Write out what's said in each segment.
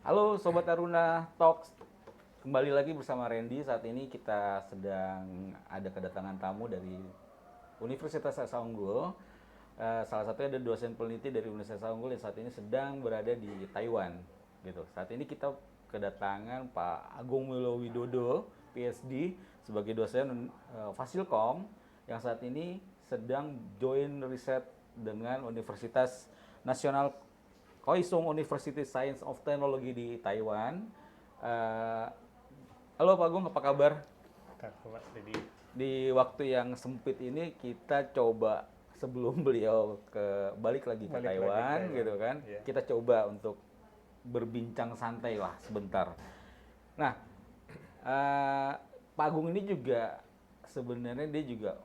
Halo Sobat Aruna Talks, kembali lagi bersama Randy. Saat ini kita sedang ada kedatangan tamu dari Universitas Asa Unggul. Salah satunya ada dosen peneliti dari Universitas Asa Unggul yang saat ini sedang berada di Taiwan. Gitu. Saat ini kita kedatangan Pak Agung Widodo, PhD, sebagai dosen Fasilkom yang saat ini sedang join riset dengan Universitas Nasional Kaohsiung University Science of Technology di Taiwan. Eh, Halo Pak Agung, apa kabar? Jadi Di waktu yang sempit ini kita coba sebelum beliau balik lagi ke balik lagi ke Taiwan, Taiwan. gitu kan? Ya. Kita coba untuk berbincang santai lah sebentar. Nah, eh, Pak Agung ini juga sebenarnya dia juga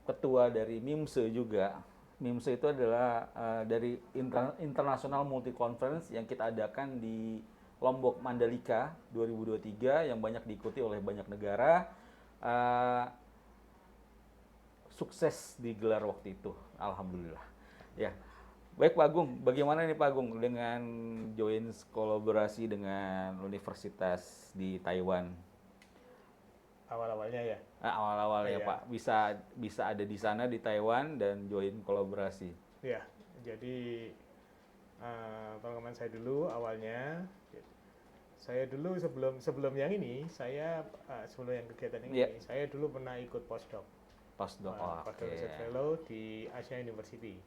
ketua dari MIMSE juga. MIMSE itu adalah dari International Multi Conference yang kita adakan di Lombok Mandalika 2023 yang banyak diikuti oleh banyak negara. Eh, Sukses digelar waktu itu, alhamdulillah. Ya, baik Pak Agung, bagaimana nih Pak Agung dengan join kolaborasi dengan universitas di Taiwan? awal-awalnya ya. Awal-awal ya Iya. Pak, bisa ada di sana di Taiwan dan join kolaborasi. Ya, jadi pengalaman saya dulu awalnya, saya dulu sebelum sebelum yang ini, sebelum yang kegiatan ini, Iya, saya dulu pernah ikut postdoc, postdoc. postdoc Oke. research fellow di Asia University,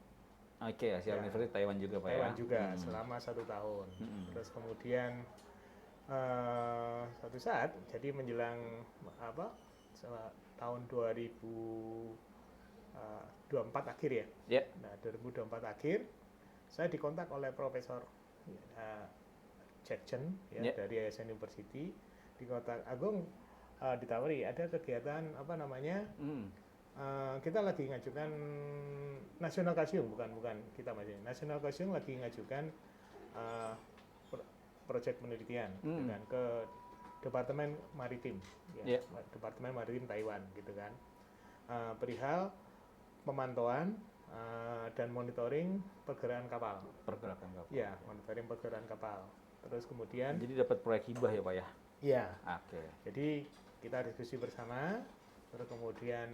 Oke, Asia Ya. University Taiwan juga Pak ya. Taiwan juga selama 1 tahun. Terus kemudian suatu saat, jadi menjelang apa tahun 2024 akhir ya. Ya. Nah, 2024 akhir saya dikontak oleh Profesor uh, Jack Chen ya, Ya. dari ASN University, dikontak Agung, ditawari ada kegiatan apa namanya, kita lagi ngajukan National Kaohsiung, bukan kita masih National Kaohsiung lagi ngajukan uh, proyek penelitian dengan ke Departemen Maritim, ya, Ya. Departemen Maritim Taiwan gitu kan, perihal pemantauan dan monitoring pergerakan kapal. Pergerakan kapal. Ya, monitoring pergerakan kapal. Terus kemudian, Jadi dapat proyek hibah ya Pak ya. ya, Oke. jadi kita diskusi bersama. Terus kemudian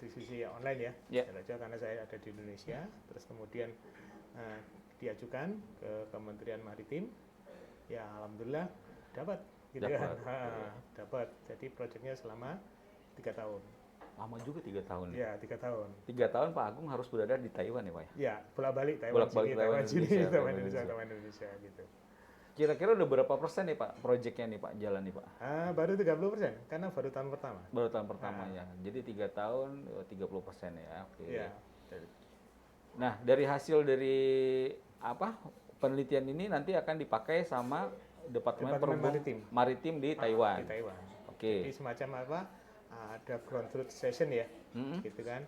diskusi online ya, Ya. saja karena saya ada di Indonesia. Terus kemudian diajukan ke Kementerian Maritim. Ya, alhamdulillah dapat, gitu kan. Dapat. Jadi proyeknya selama 3 tahun. Lama juga 3 tahun. Ya, 3 tahun. 3 tahun Pak Agung harus berada di Taiwan ya Pak ya. Ya, bolak-balik Taiwan Bolak-balik sini, Taiwan, Taiwan sini, Indonesia, Taiwan Indonesia, Taiwan Indonesia gitu. Kira-kira udah berapa persen nih Pak proyeknya nih Pak jalan nih Pak? Baru 30% karena baru tahun pertama. Baru tahun pertama ya. Jadi 3 tahun 30% ya. Oke. Ya. Nah, dari hasil dari apa penelitian ini nanti akan dipakai sama Departemen Maritim di Taiwan. Di Taiwan. Oke. Jadi semacam apa? Ada ground truth station ya, gitu kan.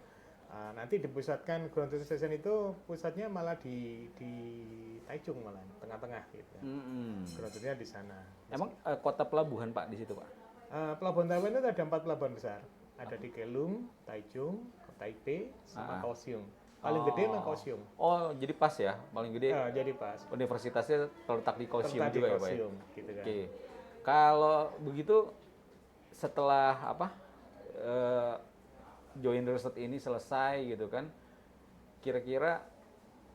Nanti dipusatkan ground truth station itu pusatnya malah di Taichung, malah tengah-tengah gitu. Ground truthnya di sana. Emang kota pelabuhan Pak di situ Pak? Pelabuhan Taiwan itu ada 4 pelabuhan besar. Ada di Keelung, Taichung, Taipei, sama Kaohsiung. Paling gede memang Kaohsiung. Oh, jadi pas ya, paling gede. Jadi pas. Universitasnya terletak di Kaohsiung Terletak di juga ya Pak. Kaohsiung, gitu kan. Oke. Kalau begitu setelah join riset ini selesai gitu kan, kira-kira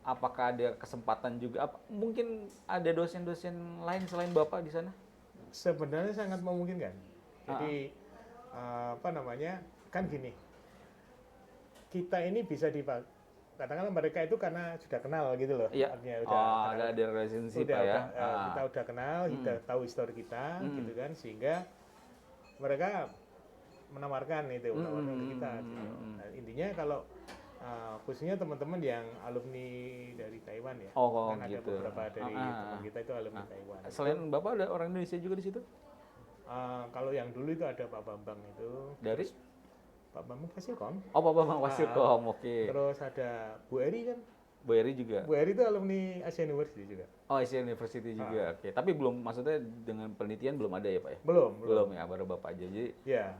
apakah ada kesempatan juga? Mungkin ada dosen-dosen lain selain Bapak di sana? Sebenarnya sangat memungkinkan. Jadi apa namanya, kan gini, kita ini bisa katakanlah mereka itu karena sudah kenal gitu loh. Iya. Artinya ada relationship ya. Kita udah kenal, kita tahu histori kita, gitu kan, sehingga mereka menawarkan itu, menawarkan ke kita. Gitu. Nah, intinya kalau khususnya teman-teman yang alumni dari Taiwan ya, kan ada gitu. beberapa dari teman kita itu alumni Taiwan. Selain Bapak ada orang Indonesia juga di situ? Kalau yang dulu itu ada Pak Bambang itu. Dari? Pak Bambang Fasilkom. Oh, Pak Bambang Fasilkom, oke. Terus ada Bu Eri kan. Bu Eri juga? Bu Eri itu alumni Asia University juga. Oh, Asia University juga, oke. Tapi belum, maksudnya dengan penelitian belum ada ya Pak ya? Belum ya, baru Bapak aja. Jadi, ya,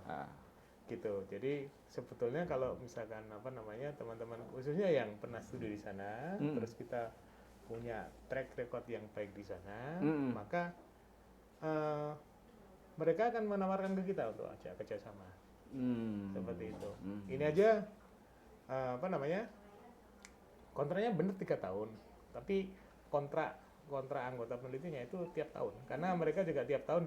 gitu. Jadi sebetulnya kalau misalkan apa namanya, teman-teman khususnya yang pernah studi di sana, terus kita punya track record yang baik di sana, Mm-mm. maka eh, mereka akan menawarkan ke kita untuk ajak kerjasama seperti itu. Ini aja apa namanya, kontraknya benar 3 tahun, tapi kontrak kontrak anggota penelitinya itu tiap tahun, karena mereka juga tiap tahun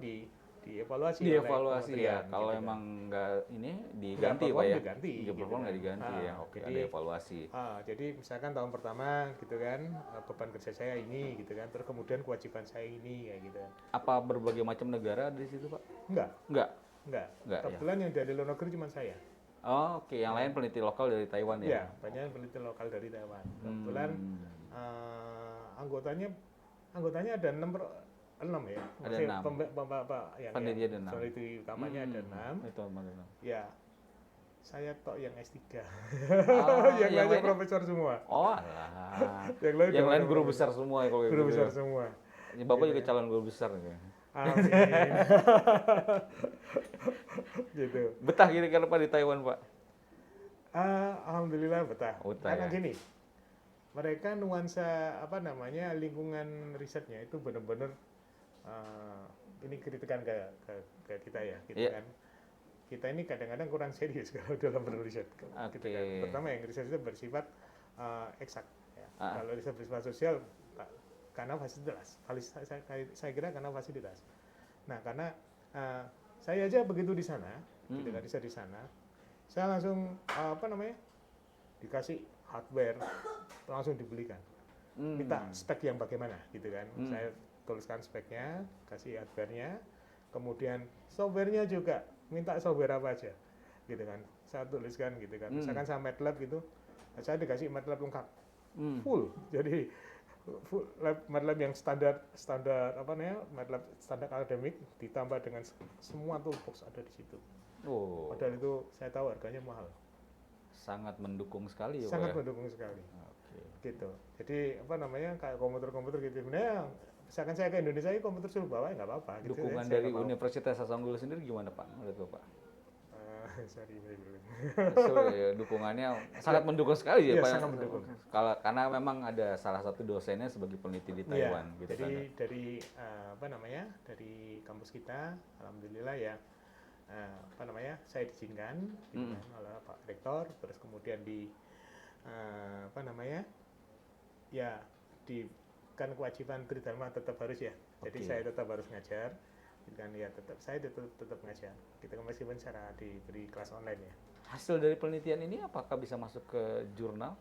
dievaluasi oleh Dievaluasi ya, kementerian, kalau gitu kan. emang nggak ini Nggak diganti Pak perform ya? diganti, Nggak gitu perform kan. nggak diganti ya, oke Jadi ada evaluasi. jadi misalkan tahun pertama gitu kan, beban kerja saya ini gitu kan, terus kemudian kewajiban saya ini kayak gitu kan. Apa berbagai macam negara ada di situ Pak? Enggak, Enggak? enggak. Enggak ya? Kebetulan yang dari luar negeri cuma saya. Oh, oke, yang lain peneliti lokal dari Taiwan ya? Ya, banyak peneliti lokal dari Taiwan. Kebetulan anggotanya ada 6 ya. Ada Maksudnya 6. yang Peneliti ada 6. peneliti utamanya ada 6. Itu mana? Ya, saya tok yang S3. Ah, yang lainnya lainnya? profesor semua. Oh alah. Yang Yang lain guru besar semua ya kalau guru gitu besar ya. semua. Ini Bapak juga calon guru besar ya. Amin. Gitu. Betah kira-kira Pak di Taiwan Pak? Alhamdulillah betah. Betah Karena ya? gini, mereka nuansa apa namanya lingkungan risetnya itu benar-benar ini kritikan ke kita ya, gitu Iya. kan. Kita ini kadang-kadang kurang serius kalau dalam berriset. Gitu kan. Pertama yang riset itu bersifat eksak. Ya. Kalau riset bersifat sosial, karena fasilitas. Saya kira karena fasilitas. Nah, karena saya aja begitu di sana, ketika riset di sana, saya langsung apa namanya dikasih hardware, langsung dibelikan. Minta spek yang bagaimana, gitu kan. Saya tuliskan speknya, kasih hardware-nya, kemudian software-nya juga minta software apa aja, gitu kan. Saya tuliskan gitu kan. Misalkan sama MATLAB gitu, saya dikasih MATLAB lengkap, full. Jadi full MATLAB yang standar apa namanya, MATLAB standar akademik ditambah dengan semua toolbox ada di situ. Oh. Padahal itu saya tahu harganya mahal. Sangat mendukung sekali ya Sangat Pak ya? mendukung sekali. Oke. Gitu. Jadi apa namanya kayak komputer-komputer gitu. Sebenarnya misalkan saya ke Indonesia ini komputer suruh bawa nggak apa-apa. Gitu, Dukungan saya dari nggak mau. Universitas Hasanuddin sendiri gimana Pak menurut Bapak? Sorry. Dukungannya sangat mendukung sekali ya Iya, Pak. sangat mendukung. Karena memang ada salah satu dosennya sebagai peneliti di Taiwan Iya, gitu jadi kan. dari apa namanya dari kampus kita, alhamdulillah ya apa namanya saya diizinkan gitu kan, oleh Pak Rektor, terus kemudian di apa namanya ya di kan kewajiban Tridharma tetap harus ya, jadi Oke. saya tetap harus ngajar, gitu kan ya saya tetap ngajar, gitu kan meskipun secara diberi kelas online ya. Hasil dari penelitian ini apakah bisa masuk ke jurnal?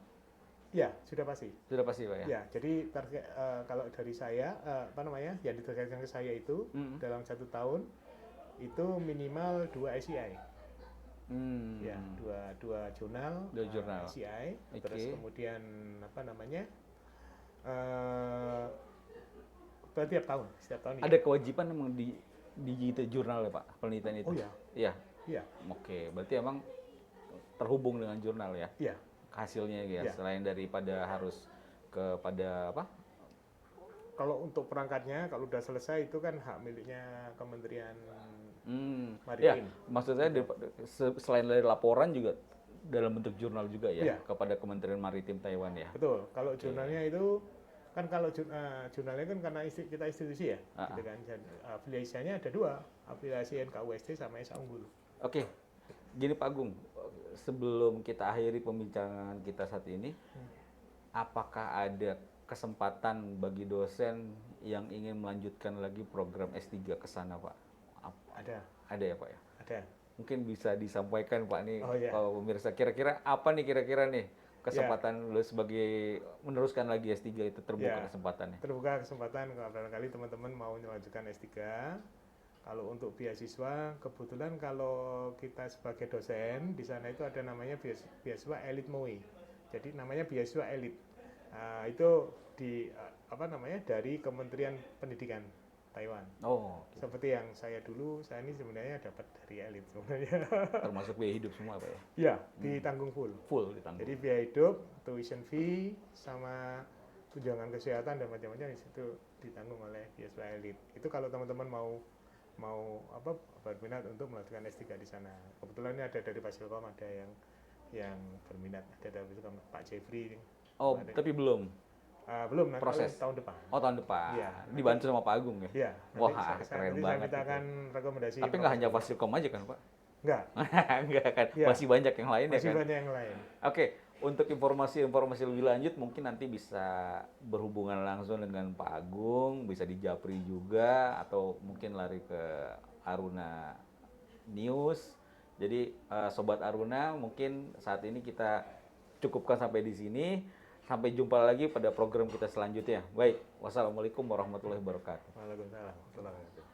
Ya sudah pasti. Sudah pasti Pak ya? Ya, jadi target kalau dari saya apa namanya yang ditargetkan ke saya itu dalam 1 tahun itu minimal 2 SCI. Ya, dua jurnal, SCI, terus kemudian apa namanya setiap tahun ada kewajiban memang di jurnal ya Pak penelitian itu? Oh ya. Iya. Iya. Oke, berarti emang terhubung dengan jurnal ya? Iya. Hasilnya ya, Iya. selain daripada harus kepada apa? Kalau untuk perangkatnya kalau udah selesai itu kan hak miliknya Kementerian Ya, Maritim. maksud saya selain dari laporan juga dalam bentuk jurnal juga ya, Iya. kepada Kementerian Maritim Taiwan ya. Betul. Kalau jurnalnya itu kan kalau jurnalnya kan karena kita institusi ya, gitu kan. Afiliasinya ada 2, afiliasi NKUST sama SA Unggul. Oke, gini Pak Agung, sebelum kita akhiri pembincangan kita saat ini, apakah ada kesempatan bagi dosen yang ingin melanjutkan lagi program S3 ke sana Pak? Ada. Ada ya Pak ya? Ada. Mungkin bisa disampaikan Pak nih, Iya. pemirsa, kira-kira apa nih kira-kira nih kesempatan lo sebagai meneruskan lagi S3 itu terbuka kesempatannya? Terbuka kesempatan kalau barangkali teman-teman mau melanjutkan S3. Kalau untuk beasiswa, kebetulan kalau kita sebagai dosen di sana itu ada namanya beasiswa elit MOE. Jadi namanya beasiswa elit. Itu apa namanya dari Kementerian Pendidikan Taiwan. Oh. Okay. Seperti yang saya dulu, saya ini sebenarnya dapat dari elit sebenarnya. Termasuk biaya hidup semua Pak ya? Iya, ditanggung full. Full ditanggung. Jadi biaya hidup, tuition fee, sama tunjangan kesehatan dan macam-macam itu ditanggung oleh beasiswa elit. Itu kalau teman-teman mau berminat untuk melanjutkan S3 di sana. Kebetulan ini ada dari Fasilkom, ada yang berminat, ada dari Pak Jeffrey. Oh, tapi belum. Belum, nanti Proses. tahun depan. Oh, tahun depan. Iya. Dibantu sama Pak Agung ya? Iya. Wah, nanti keren nanti banget saya mintakan rekomendasi. Tapi nggak hanya Fasilkom aja kan, Pak? Enggak. Nggak kan? Iya. Masih banyak yang lain ya Masih kan? banyak yang lain. Oke, untuk informasi-informasi lebih lanjut mungkin nanti bisa berhubungan langsung dengan Pak Agung, bisa di Japri juga, atau mungkin lari ke Aruna News. Jadi Sobat Aruna, mungkin saat ini kita cukupkan sampai di sini. Sampai jumpa lagi pada program kita selanjutnya. Baik, wassalamualaikum warahmatullahi wabarakatuh. Waalaikumsalam.